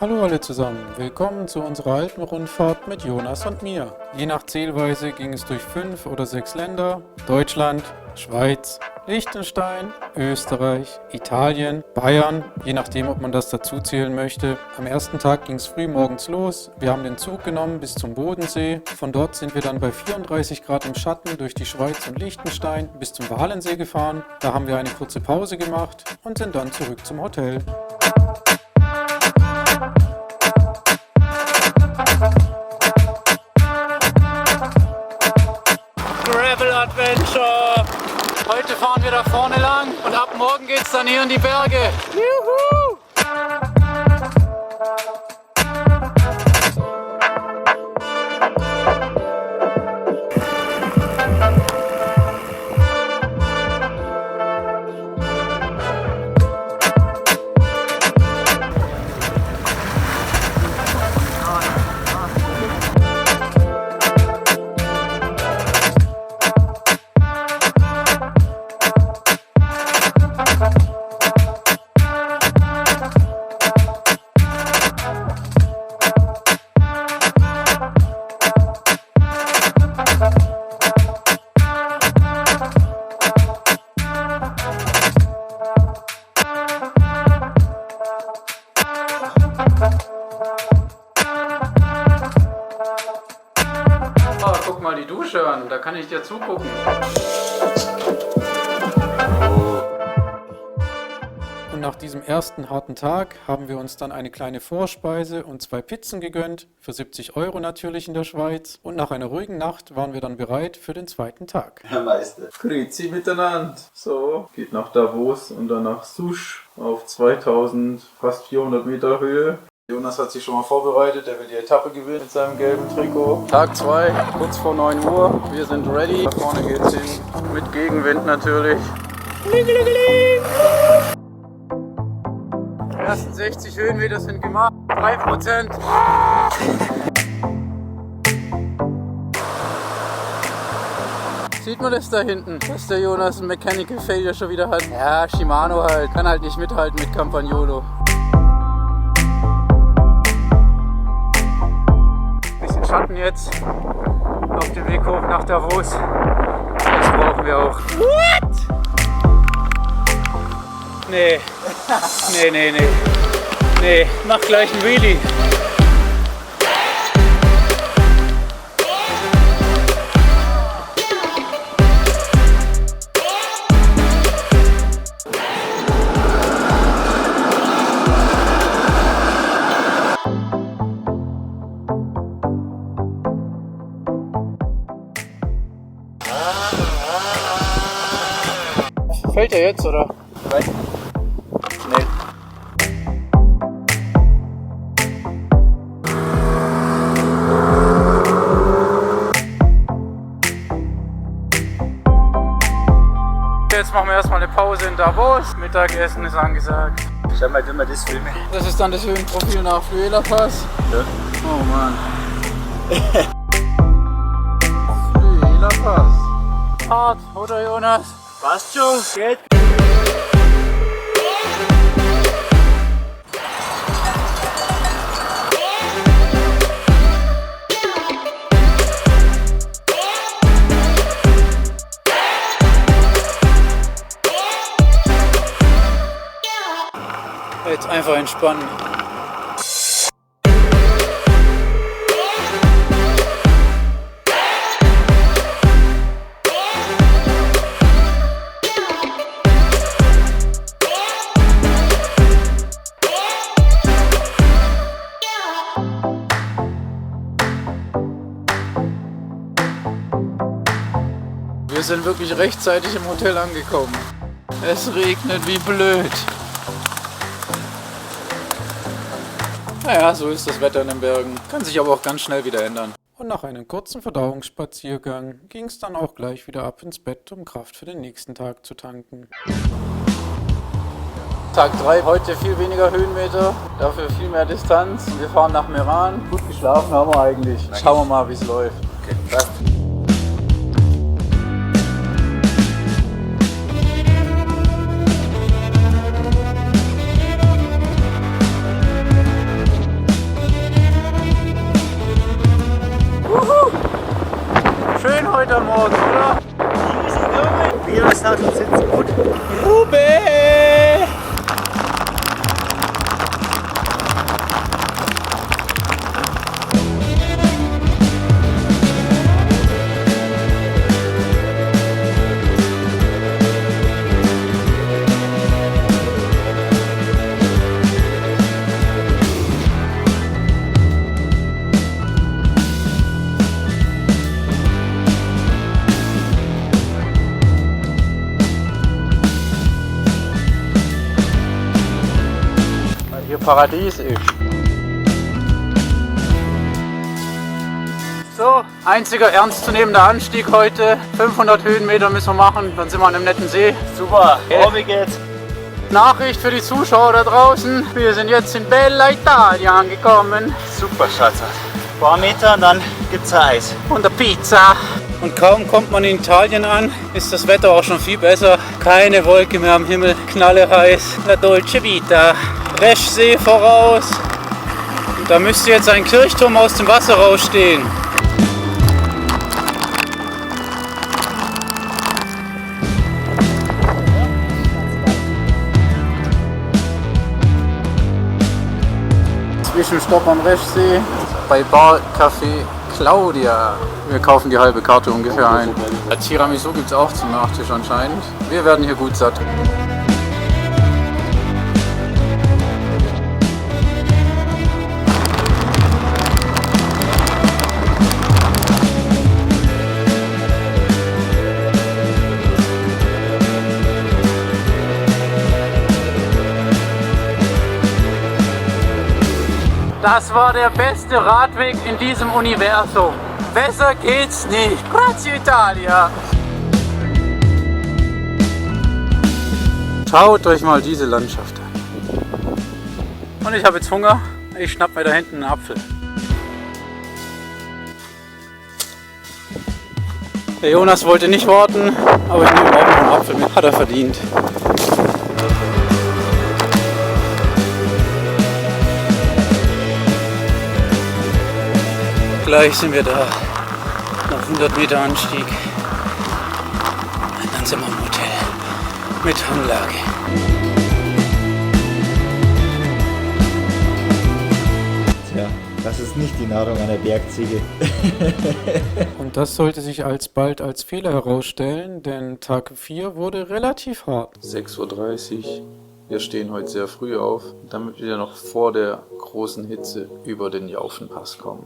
Hallo alle zusammen, willkommen zu unserer Alpenrundfahrt mit Jonas und mir. Je nach Zählweise ging es durch 5 oder 6 Länder: Deutschland, Schweiz, Liechtenstein, Österreich, Italien, Bayern, je nachdem, ob man das dazu zählen möchte. Am ersten Tag ging es früh morgens los. Wir haben den Zug genommen bis zum Bodensee. Von dort sind wir dann bei 34 Grad im Schatten durch die Schweiz und Liechtenstein bis zum Walensee gefahren. Da haben wir eine kurze Pause gemacht und sind dann zurück zum Hotel. Gravel Adventure! Heute fahren wir da vorne lang und ab morgen geht's dann hier in die Berge. Juhu! Oh, guck mal die Dusche an, da kann ich dir zugucken. Und nach diesem ersten harten Tag haben wir uns dann eine kleine Vorspeise und 2 Pizzen gegönnt, für 70 € natürlich in der Schweiz. Und nach einer ruhigen Nacht waren wir dann bereit für den zweiten Tag. Herr Meister. Grüezi miteinander. So, geht nach Davos und dann nach Souche auf 2000, fast 400 Meter Höhe. Jonas hat sich schon mal vorbereitet, er will die Etappe gewinnen mit seinem gelben Trikot. Tag 2, kurz vor 9 Uhr, wir sind ready. Da vorne geht's hin, mit Gegenwind natürlich. Die ersten 60 Höhenmeter sind gemacht, 3%. Sieht man das da hinten, dass der Jonas ein Mechanical Failure schon wieder hat? Ja, Shimano halt, kann halt nicht mithalten mit Campagnolo. Bisschen Schatten jetzt auf dem Weg hoch nach Davos. Das brauchen wir auch. What? Nee. Nee, mach gleich einen Wheelie. Fällt der jetzt, oder? Nein. Nee. Jetzt machen wir erstmal eine Pause in Davos. Mittagessen ist angesagt. Schau mal, wie wir das filmen. Das ist dann das Höhenprofil nach Fluela Pass. Ja. Oh Mann. Fluela Pass. Hart, oder Jonas? Passt schon, geht. Jetzt einfach entspannen. Wir sind wirklich rechtzeitig im Hotel angekommen. Es regnet wie blöd. Naja, so ist das Wetter in den Bergen. Kann sich aber auch ganz schnell wieder ändern. Und nach einem kurzen Verdauungsspaziergang ging es dann auch gleich wieder ab ins Bett, um Kraft für den nächsten Tag zu tanken. Tag 3, heute viel weniger Höhenmeter, dafür viel mehr Distanz. Wir fahren nach Meran. Gut geschlafen haben wir eigentlich. Schauen wir mal, wie es läuft. Okay, passt. Sitztaschen sitzen gut. Rube! Hier Paradies ist. So, einziger ernstzunehmender Anstieg heute. 500 Höhenmeter müssen wir machen, dann sind wir an einem netten See. Super, oh, wie geht's? Nachricht für die Zuschauer da draußen. Wir sind jetzt in Bella Italia angekommen. Super, Schatz. Ein paar Meter und dann gibt's Eis. Und eine Pizza. Und kaum kommt man in Italien an, ist das Wetter auch schon viel besser. Keine Wolke mehr am Himmel, knalleheiß. La Dolce Vita. Reschsee voraus. Und da müsste jetzt ein Kirchturm aus dem Wasser rausstehen. Zwischenstopp am Reschsee bei Bar Café Claudia. Wir kaufen die halbe Karte ungefähr ein. Tiramisu gibt es auch zum Nachtisch anscheinend. Wir werden hier gut satt. Das war der beste Radweg in diesem Universum. Besser geht's nicht. Grazie Italia. Schaut euch mal diese Landschaft an. Und ich habe jetzt Hunger. Ich schnapp mir da hinten einen Apfel. Der Jonas wollte nicht warten, aber ich nehme auch noch einen Apfel mit. Hat er verdient. Gleich sind wir da. Noch 100 Meter Anstieg. Und dann sind wir im Hotel. Mit Hanglage. Tja, das ist nicht die Nahrung einer Bergziege. Und das sollte sich alsbald als Fehler herausstellen, denn Tag 4 wurde relativ hart. 6:30 Uhr. Wir stehen heute sehr früh auf, damit wir noch vor der großen Hitze über den Jaufenpass kommen.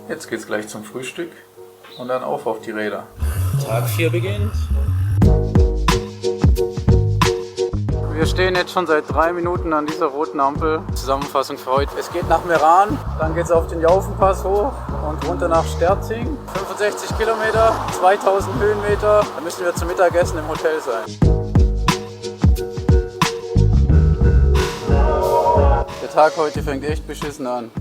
Jetzt geht's gleich zum Frühstück und dann auf die Räder. Tag 4 beginnt. Wir stehen jetzt schon seit 3 Minuten an dieser roten Ampel. Zusammenfassung für heute. Es geht nach Meran, dann geht es auf den Jaufenpass hoch und runter nach Sterzing. 65 Kilometer, 2000 Höhenmeter. Da müssen wir zum Mittagessen im Hotel sein. Der Tag heute fängt echt beschissen an.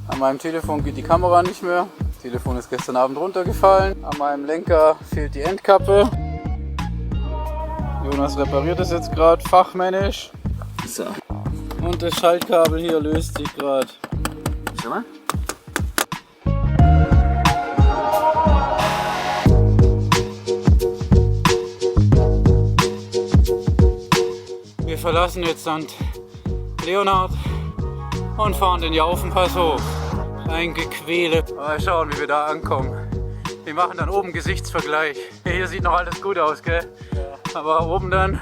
An meinem Telefon geht die Kamera nicht mehr. Das Telefon ist gestern Abend runtergefallen. An meinem Lenker fehlt die Endkappe. Jonas repariert es jetzt gerade fachmännisch. So. Und das Schaltkabel hier löst sich gerade. Schau mal. Wir verlassen jetzt St. Leonhard und fahren den Jaufenpass hoch. Ein Gequäle. Mal schauen, wie wir da ankommen. Wir machen dann oben Gesichtsvergleich. Hier sieht noch alles gut aus, gell? Ja. Aber oben dann...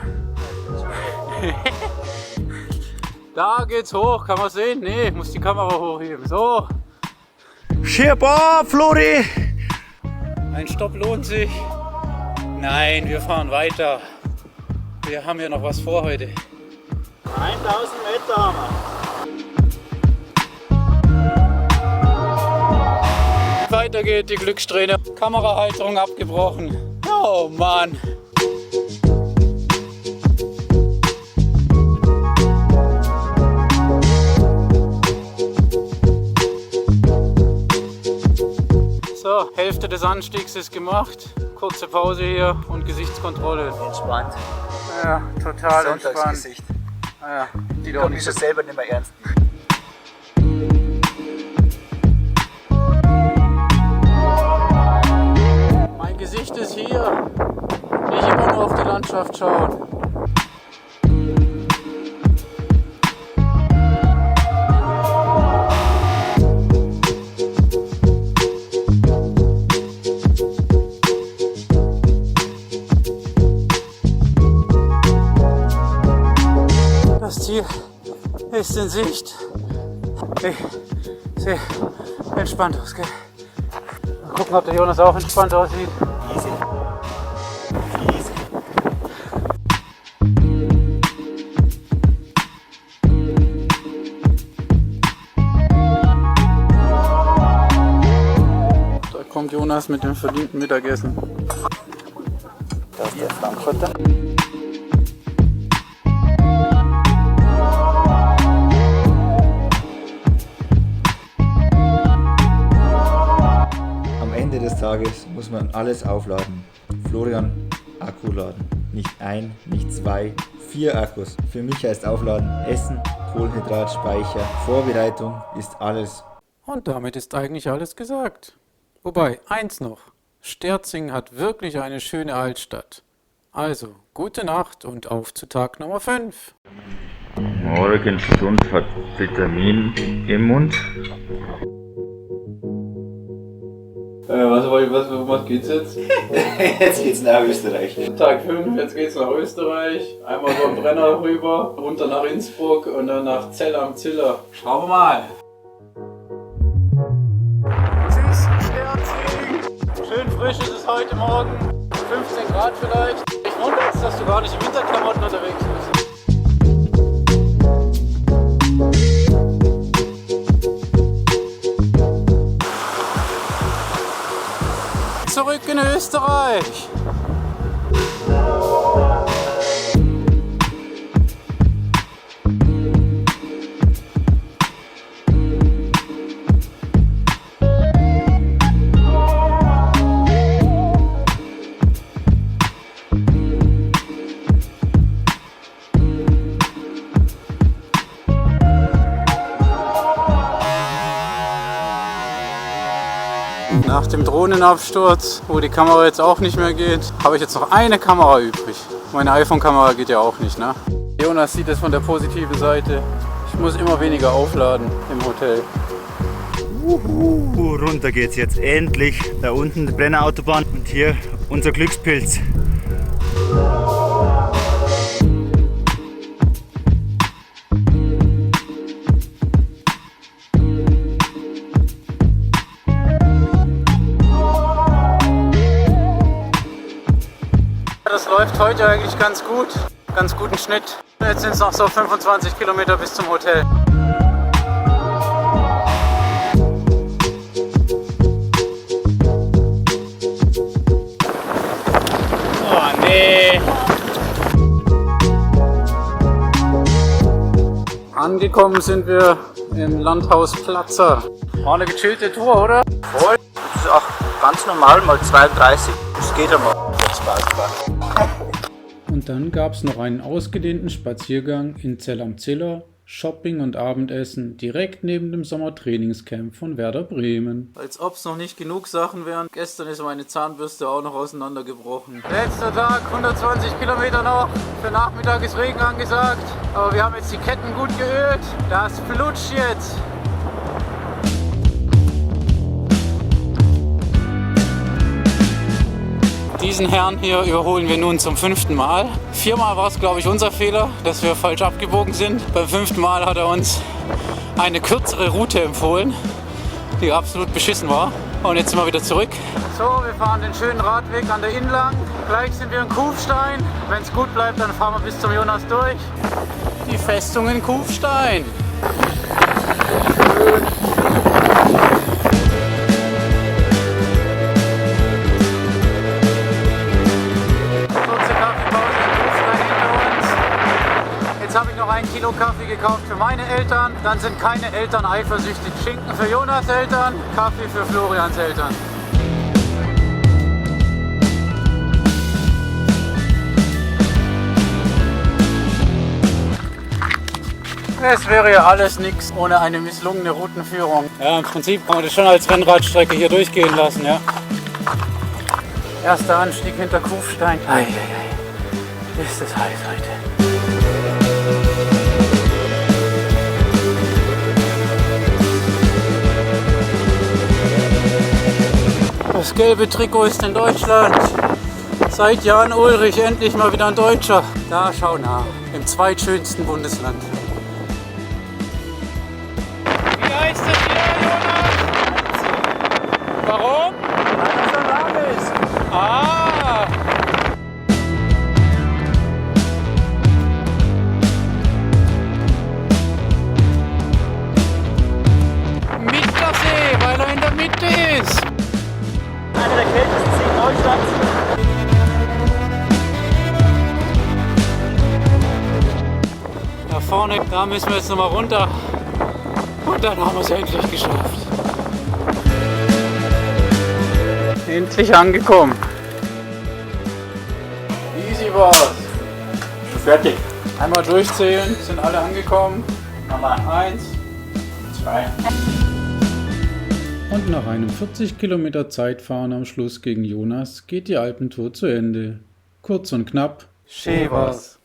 Da geht's hoch, kann man sehen? Nee, ich muss die Kamera hochheben. So. Schieba, Flori! Ein Stopp lohnt sich. Nein, wir fahren weiter. Wir haben ja noch was vor heute. 1000 Meter haben wir. Weiter geht die Glückssträhne. Kamerahalterung abgebrochen. Oh Mann. So, Hälfte des Anstiegs ist gemacht. Kurze Pause hier und Gesichtskontrolle. Entspannt. Ja, total entspannt. Sonntagsgesicht. Ja, die Ich doch mich nicht schon so. selber nicht mehr ernst. Mein Gesicht ist hier. Nicht immer nur auf die Landschaft schauen. Das Ziel ist in Sicht. Ich sehe entspannt aus, gell? Mal gucken, ob der Jonas auch entspannt aussieht. Easy. Easy. Da kommt Jonas mit dem verdienten Mittagessen. Da ist der Frankfurter. Am Ende des Tages muss man alles aufladen. Florian, Akku laden. Nicht ein, nicht zwei, 4 Akkus. Für mich heißt Aufladen Essen, Kohlenhydratspeicher, Vorbereitung ist alles. Und damit ist eigentlich alles gesagt. Wobei, eins noch. Sterzing hat wirklich eine schöne Altstadt. Also, gute Nacht und auf zu Tag Nummer 5. Morgenstund hat Vitamin im Mund. Was geht's jetzt? Jetzt geht's nach Österreich. Tag 5, jetzt geht's nach Österreich. Einmal vom Brenner rüber, runter nach Innsbruck und dann nach Zell am Ziller. Schauen wir mal. Tschüss, Sterzing! Schön frisch ist es heute Morgen. 15 Grad vielleicht. Ich wundere jetzt, dass du gar nicht in Winterklamotten unterwegs bist. Zurück in Österreich! Nach dem Drohnenabsturz, wo die Kamera jetzt auch nicht mehr geht, habe ich jetzt noch eine Kamera übrig. Meine iPhone-Kamera geht ja auch nicht, ne? Jonas sieht es von der positiven Seite. Ich muss immer weniger aufladen im Hotel. Runter geht's jetzt endlich. Da unten die Brennerautobahn und hier unser Glückspilz. Das läuft heute eigentlich ganz gut. Ganz guten Schnitt. Jetzt sind es noch so 25 Kilometer bis zum Hotel. Oh nee. Angekommen sind wir im Landhaus Platzer. War eine gechillte Tour, oder? Voll. Das ist auch ganz normal, mal 32. Das geht einmal. Spaß. Und dann gab es noch einen ausgedehnten Spaziergang in Zell am Ziller, Shopping und Abendessen direkt neben dem Sommertrainingscamp von Werder Bremen. Als ob es noch nicht genug Sachen wären. Gestern ist meine Zahnbürste auch noch auseinandergebrochen. Letzter Tag, 120 Kilometer noch. Für Nachmittag ist Regen angesagt. Aber wir haben jetzt die Ketten gut geölt. Das flutscht jetzt. Diesen Herrn hier überholen wir nun zum 5. Mal. 4-mal war es, glaube ich, unser Fehler, dass wir falsch abgebogen sind. Beim 5. Mal hat er uns eine kürzere Route empfohlen, die absolut beschissen war. Und jetzt sind wir wieder zurück. So, wir fahren den schönen Radweg an der Inn lang. Gleich sind wir in Kufstein. Wenn es gut bleibt, dann fahren wir bis zum Jonas durch. Die Festung in Kufstein. Jetzt habe ich noch 1 Kilo Kaffee gekauft für meine Eltern. Dann sind keine Eltern eifersüchtig. Schinken für Jonas Eltern, Kaffee für Florians Eltern. Es wäre ja alles nichts ohne eine misslungene Routenführung. Ja, im Prinzip kann man das schon als Rennradstrecke hier durchgehen lassen, ja. Erster Anstieg hinter Kufstein. ist es heiß heute. Das gelbe Trikot ist in Deutschland. Seit Jan Ulrich endlich mal wieder ein Deutscher. Da schau nach, im zweitschönsten Bundesland. Wie heißt es hier, Jonas? Warum? Weil das so lang ist. Ah! Mittersee, weil er in der Mitte ist. Einer der kältesten Seen Deutschlands. Da vorne, da müssen wir jetzt nochmal runter. Und dann haben wir es endlich geschafft. Endlich angekommen. Easy war's. Schon fertig. Einmal durchzählen, sind alle angekommen. Nochmal. 1, 2. Und nach einem 40 Kilometer Zeitfahren am Schluss gegen Jonas geht die Alpentour zu Ende. Kurz und knapp. Schön war's.